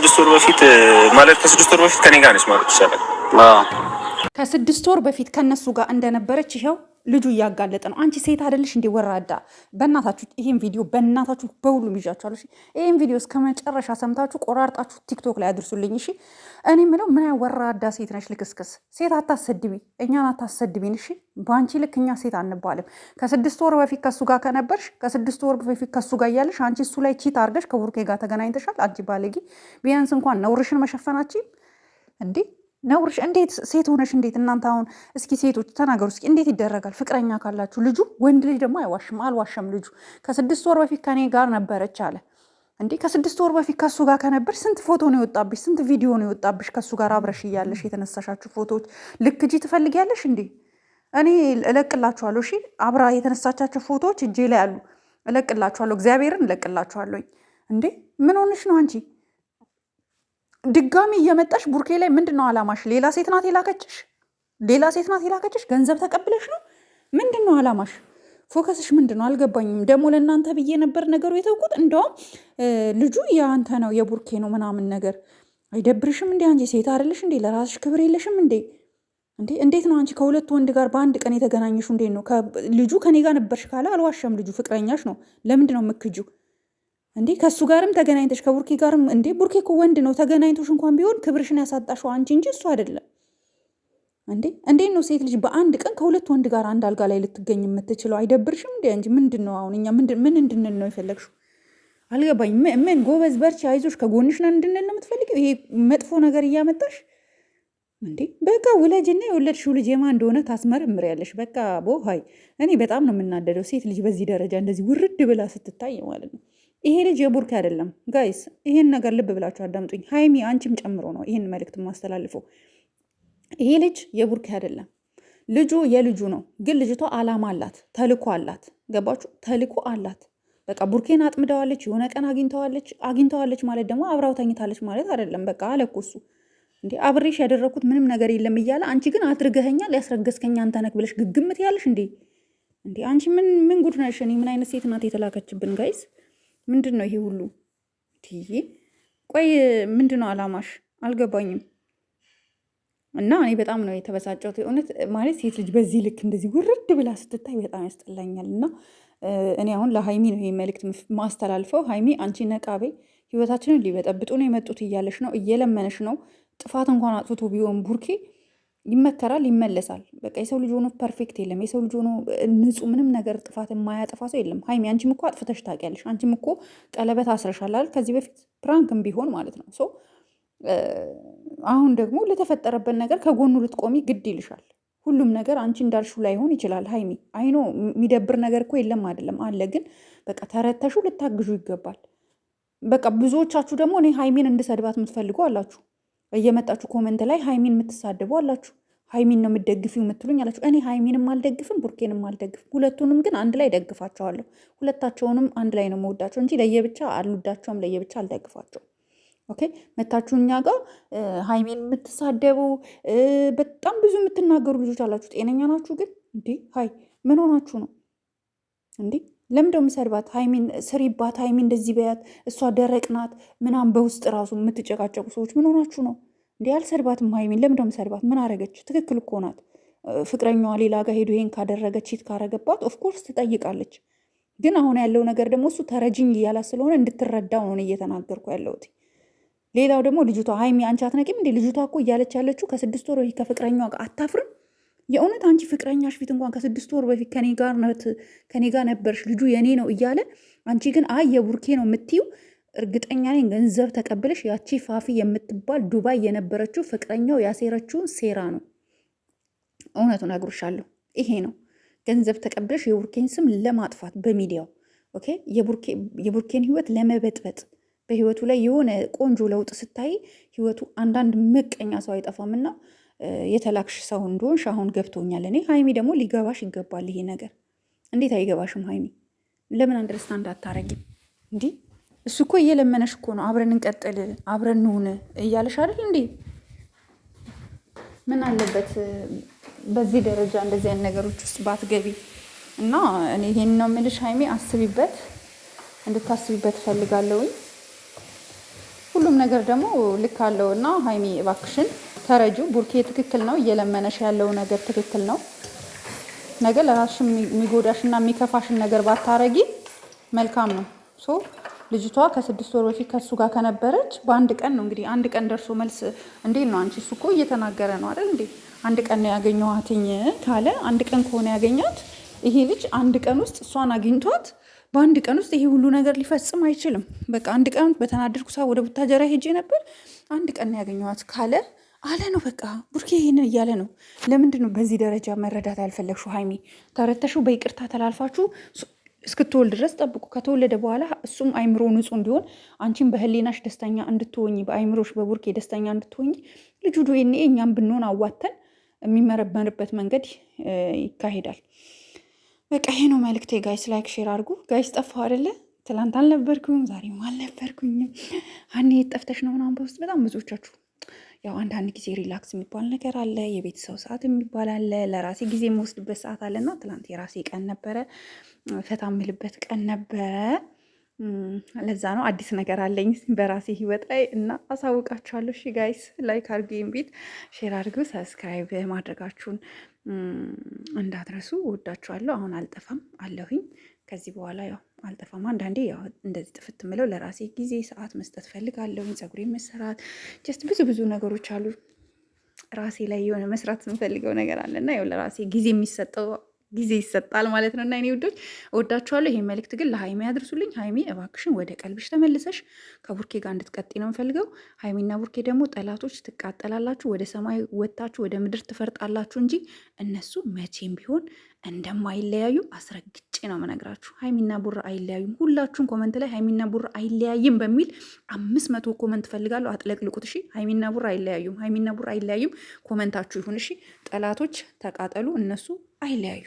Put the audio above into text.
ከ6 ወር በፊት ማለት ከ6 ወር በፊት ከኔ ጋር ነች ማለት ይቻላል። ከ6 ወር በፊት ከነሱ ጋር እንደነበረች ይኸው ልጁ እያጋለጠ ነው። አንቺ ሴት አይደለሽ እንዴ ወራዳ? በእናታችሁ ይሄን ቪዲዮ በእናታችሁ በሁሉም ይዣችኋለሁ። እሺ ይሄን ቪዲዮ እስከ መጨረሻ ሰምታችሁ ቆራርጣችሁ ቲክቶክ ላይ አድርሱልኝ። እሺ እኔ ምለው ምን ወራዳ ሴት ነሽ? ልክስክስ ሴት አታሰድቢ፣ እኛን አታሰድቢን። እሺ በአንቺ ልክ እኛ ሴት አንባልም። ከ6 ወር በፊት ከሱ ጋር ከነበርሽ ከ6 ወር በፊት ከሱ ጋር እያለሽ አንቺ እሱ ላይ ቺት አድርገሽ ከቡርኬ ጋር ተገናኝተሻል። አንቺ ባለጌ፣ ቢያንስ እንኳን ነውርሽን መሸፈናችን እንዴ ነውርሽ እንዴት ሴት ሆነሽ እንዴት? እናንተ አሁን እስኪ ሴቶች ተናገሩ እስኪ እንዴት ይደረጋል? ፍቅረኛ ካላችሁ ልጁ ወንድ ልጅ ደግሞ አይዋሽም፣ አልዋሸም። ልጁ ከ6 ወር በፊት ከኔ ጋር ነበረች አለ እንዴ። ከ6 ወር በፊት ከሱ ጋር ከነበርሽ ስንት ፎቶ ነው የወጣብሽ? ስንት ቪዲዮ ነው የወጣብሽ? ከሱ ጋር አብረሽ እያለሽ የተነሳሻችሁ ፎቶዎች ልክ እጂ ትፈልጊያለሽ እንዴ? እኔ እለቅላችኋለሁ። እሺ አብራ የተነሳቻቸው ፎቶዎች እጄ ላይ አሉ፣ እለቅላችኋለሁ። እግዚአብሔርን እለቅላችኋለሁ። እንዴ ምን ሆነሽ ነው አንቺ? ድጋሚ እየመጣሽ ቡርኬ ላይ ምንድን ነው አላማሽ? ሌላ ሴት ናት የላከችሽ? ሌላ ሴት ናት የላከችሽ? ገንዘብ ተቀብለሽ ነው? ምንድን ነው አላማሽ? ፎከስሽ ምንድን ነው? አልገባኝም። ደግሞ ለእናንተ ብዬ ነበር ነገሩ የተውኩት። እንደውም ልጁ የአንተ ነው የቡርኬ ነው ምናምን ነገር አይደብርሽም እንዴ? አንቺ ሴት አይደለሽ እንዴ? ለራስሽ ክብር የለሽም እንዴ? እንዴት ነው አንቺ ከሁለት ወንድ ጋር በአንድ ቀን የተገናኘሽው? እንዴት ነው? ልጁ ከኔ ጋር ነበርሽ ካለ አልዋሸም። ልጁ ፍቅረኛሽ ነው። ለምንድን ነው የምክጁ እንዴ? ከሱ ጋርም ተገናኝተሽ ከቡርኬ ጋርም እንዴ? ቡርኬ እኮ ወንድ ነው። ተገናኝቶሽ እንኳን ቢሆን ክብርሽን ያሳጣሽው አንቺ እንጂ እሱ አይደለም። እንዴት ነው ሴት ልጅ በአንድ ቀን ከሁለት ወንድ ጋር አንድ አልጋ ላይ ልትገኝ የምትችለው? አይደብርሽም እንዴ? እንጂ ምንድን ነው አሁን እኛ ምን እንድንል ነው የፈለግሽው? አልገባኝ። ምን ጎበዝ፣ በርቺ፣ አይዞሽ፣ ከጎንሽ ነን እንድንል ነው የምትፈልጊው? ይሄ መጥፎ ነገር እያመጣሽ እንዴ? በቃ ውለጅና የወለድሽው ልጅ የማን እንደሆነ ታስመረምሪያለሽ። በቃ ቦሃይ እኔ በጣም ነው የምናደደው ሴት ልጅ በዚህ ደረጃ እንደዚህ ውርድ ብላ ስትታይ ማለት ነው። ይሄ ልጅ የቡርኬ አይደለም ጋይስ። ይሄን ነገር ልብ ብላችሁ አዳምጡኝ። ሀይሚ አንቺም ጨምሮ ነው ይሄን መልእክት ማስተላልፈው። ይሄ ልጅ የቡርኬ አይደለም፣ ልጁ የልጁ ነው። ግን ልጅቷ አላማ አላት፣ ተልኮ አላት። ገባችሁ? ተልኮ አላት። በቃ ቡርኬን አጥምደዋለች። የሆነ ቀን አግኝተዋለች ማለት ደግሞ አብራው ተኝታለች ማለት አይደለም። በቃ አለኮሱ እንዴ አብሬሽ ያደረኩት ምንም ነገር የለም እያለ አንቺ ግን አድርገኸኛል፣ ያስረገዝከኛ አንተ ነህ ብለሽ ግግምት ያለሽ እንዴ? አንቺ ምን ጉድ ነሽ? እኔ ምን አይነት ሴት ናት የተላከችብን ጋይስ? ምንድን ነው ይሄ ሁሉ? ቆይ ምንድን ነው አላማሽ? አልገባኝም። እና እኔ በጣም ነው የተበሳጨሁት እውነት። ማለት ሴት ልጅ በዚህ ልክ እንደዚህ ውርድ ብላ ስትታይ በጣም ያስጠላኛል። እና እኔ አሁን ለሀይሚ ነው ይሄ መልእክት ማስተላልፈው። ሀይሚ አንቺ ነቃቤ፣ ህይወታችንን ሊበጠብጡ ነው የመጡት እያለሽ ነው፣ እየለመነሽ ነው። ጥፋት እንኳን አጥፍቶ ቢሆን ቡርኬ ይመከራል፣ ይመለሳል። በቃ የሰው ልጅ ሆኖ ፐርፌክት የለም። የሰው ልጅ ሆኖ ንጹህ ምንም ነገር ጥፋት የማያጠፋ ሰው የለም። ሀይሚ አንቺም እኮ አጥፍተሽ ታውቂያለሽ። አንቺም እኮ ቀለበት አስረሻል አይደል? ከዚህ በፊት ፕራንክም ቢሆን ማለት ነው። አሁን ደግሞ ለተፈጠረበት ነገር ከጎኑ ልትቆሚ ግድ ይልሻል። ሁሉም ነገር አንቺ እንዳልሽው ላይሆን ይችላል። ሀይሚ አይኖ የሚደብር ነገር እኮ የለም አይደለም አለ። ግን በቃ ተረተሹ ልታግዙ ይገባል። በቃ ብዙዎቻችሁ ደግሞ እኔ ሀይሚን እንድሰድባት የምትፈልጉ አላችሁ። እየመጣችሁ ኮመንት ላይ ሀይሚን የምትሳደቡ አላችሁ። ሀይሚን ነው የምትደግፊው የምትሉኝ አላችሁ። እኔ ሀይሚንም አልደግፍም ቡርኬንም አልደግፍም። ሁለቱንም ግን አንድ ላይ ደግፋቸዋለሁ። ሁለታቸውንም አንድ ላይ ነው መወዳቸው እንጂ ለየብቻ አልወዳቸውም፣ ለየብቻ አልደግፋቸውም። ኦኬ መታችሁ እኛ ጋር ሀይሚን የምትሳደቡ በጣም ብዙ የምትናገሩ ልጆች አላችሁ። ጤነኛ ናችሁ ግን? እንዴ ሀይ ምን ሆናችሁ ነው እንዴ? ለምንድነው የምሰድባት? ሀይሚን ስሪባት፣ ሀይሚን እንደዚህ በያት፣ እሷ ደረቅ ናት ምናምን በውስጥ ራሱ የምትጨቃጨቁ ሰዎች ምን ሆናችሁ ነው እንዴ? አልሰድባትም ሀይሚን። ለምንድነው የምሰድባት? ምን አረገች? ትክክል እኮ ናት። ፍቅረኛዋ ሌላ ጋር ሄዶ ይሄን ካደረገች ቺት ካረገባት ኦፍኮርስ ትጠይቃለች። ግን አሁን ያለው ነገር ደግሞ እሱ ተረጅኝ እያላት ስለሆነ እንድትረዳው ነው እየተናገርኩ ያለሁት። ሌላው ደግሞ ልጅቷ ሀይሚ አንቺ አትነቂም እንዴ? ልጅቷ እኮ እያለች ያለችው ከ6 ወር በፊት ከፍቅረኛዋ ጋር አታፍርም? የእውነት አንቺ ፍቅረኛሽ ፊት እንኳን ከ6 ወር በፊት ከኔ ጋር ነበርሽ ልጁ የኔ ነው እያለ አንቺ ግን አይ የቡርኬ ነው የምትይው። እርግጠኛ ነኝ ገንዘብ ተቀብለሽ ያቺ ፋፊ የምትባል ዱባይ የነበረችው ፍቅረኛው ያሴረችውን ሴራ ነው። እውነቱን እነግርሻለሁ። ይሄ ነው ገንዘብ ተቀብለሽ የቡርኬን ስም ለማጥፋት በሚዲያው ኦኬ፣ የቡርኬን ህይወት ለመበጥበጥ በህይወቱ ላይ የሆነ ቆንጆ ለውጥ ስታይ ህይወቱ አንዳንድ ምቀኛ ሰው አይጠፋምና የተላክሽ ሰው እንደሆንሽ አሁን ገብቶኛል። እኔ ሀይሚ ደግሞ ሊገባሽ ይገባል ይሄ ነገር። እንዴት አይገባሽም ሀይሚ? ለምን አንደርስታንድ አታረጊም? እንዲህ እሱ እኮ እየለመነሽ እኮ ነው። አብረን እንቀጥል፣ አብረን እንሁን እያለሽ አይደል እንዴ? ምን አለበት በዚህ ደረጃ እንደዚህ አይነት ነገሮች ውስጥ ባትገቢ። እና እኔ ይሄን ነው የምልሽ ሀይሚ፣ አስቢበት፣ እንድታስቢበት እፈልጋለሁኝ። ሁሉም ነገር ደግሞ ልክ አለው እና ሀይሚ እባክሽን ተረጁ። ቡርኬ ትክክል ነው፣ እየለመነሽ ያለው ነገር ትክክል ነው። ነገ ለራስሽ የሚጎዳሽና የሚከፋሽን ነገር ባታረጊ መልካም ነው። ሶ ልጅቷ ከ6 ወር በፊት ከሱ ጋር ከነበረች በአንድ ቀን ነው እንግዲህ፣ አንድ ቀን ደርሶ መልስ እንዴት ነው አንቺ? እሱ እኮ እየተናገረ ነው አይደል እንዴ? አንድ ቀን ነው ያገኘኋትኝ ካለ አንድ ቀን ከሆነ ያገኛት ይሄ ልጅ አንድ ቀን ውስጥ እሷን አግኝቷት በአንድ ቀን ውስጥ ይሄ ሁሉ ነገር ሊፈጽም አይችልም። በቃ አንድ ቀን በተናደድኩ ሰዓት ወደ ቡታጀራ ሄጄ ነበር፣ አንድ ቀን ነው ያገኘኋት ካለ አለ ነው በቃ። ቡርኬ ይህንን እያለ ነው። ለምንድን ነው በዚህ ደረጃ መረዳት ያልፈለግሽው ሀይሚ? ተረተሽው በይቅርታ ተላልፋችሁ እስክትወልድ ድረስ ጠብቁ። ከተወለደ በኋላ እሱም አይምሮ ንጹህ እንዲሆን አንቺም በህሊናሽ ደስተኛ እንድትሆኝ፣ በአይምሮሽ በቡርኬ ደስተኛ እንድትሆኝ ልጁ ዶኔ እኛም ብንሆን አዋተን የሚመረመርበት መንገድ ይካሄዳል። በቃ ይሄ ነው መልክቴ ጋይስ። ላይክ ሼር አድርጉ ጋይስ። ጠፋሁ አይደለ? ትላንት አልነበርኩም፣ ዛሬም አልነበርኩኝም። ሀኒ ጠፍተሽ ነው ምናምን በውስጥ በጣም ብዙዎቻችሁ ያው አንዳንድ ጊዜ ሪላክስ የሚባል ነገር አለ፣ የቤተሰብ ሰዓት የሚባል አለ፣ ለራሴ ጊዜ የምወስድበት ሰዓት አለና ትላንት የራሴ ቀን ነበረ፣ ፈታ የምልበት ቀን ነበረ። ለዛ ነው አዲስ ነገር አለኝ በራሴ ህይወት ላይ እና አሳውቃችኋለሁ። እሺ ጋይስ ላይክ አድርጉ፣ ቤት ሼር አድርጉ፣ ሰብስክራይብ ማድረጋችሁን እንዳትረሱ። ወዳችኋለሁ። አሁን አልጠፋም አለሁኝ። ከዚህ በኋላ ያው አልጠፋም። አንዳንዴ ያው እንደዚህ ጥፍት ምለው ለራሴ ጊዜ ሰዓት መስጠት ፈልጋለሁኝ። ፀጉሬ መሰራት ጀስት ብዙ ነገሮች አሉ ራሴ ላይ የሆነ መስራት የምፈልገው ነገር አለና ያው ለራሴ ጊዜ የሚሰጠው ጊዜ ይሰጣል ማለት ነው። እና እኔ ውዶች እወዳችኋለሁ። ይሄ መልእክት ግን ለሀይሚ ያድርሱልኝ። ሀይሚ እባክሽን ወደ ቀልብሽ ተመልሰሽ ከቡርኬ ጋር እንድትቀጢ ነው የምፈልገው። ሀይሚና ቡርኬ ደግሞ ጠላቶች ትቃጠላላችሁ፣ ወደ ሰማይ ወጥታችሁ ወደ ምድር ትፈርጣላችሁ እንጂ እነሱ መቼም ቢሆን እንደማይለያዩ አስረግጬ ነው የምነግራችሁ። ሀይሚና ቡራ አይለያዩም። ሁላችሁም ኮመንት ላይ ሀይሚና ቡራ አይለያይም በሚል 500 ኮመንት ፈልጋለሁ። አጥለቅልቁት። እሺ ሀይሚና ቡራ አይለያዩም፣ ሀይሚና ቡራ አይለያዩም። ኮመንታችሁ ይሁን እሺ። ጠላቶች ተቃጠሉ፣ እነሱ አይለያዩ።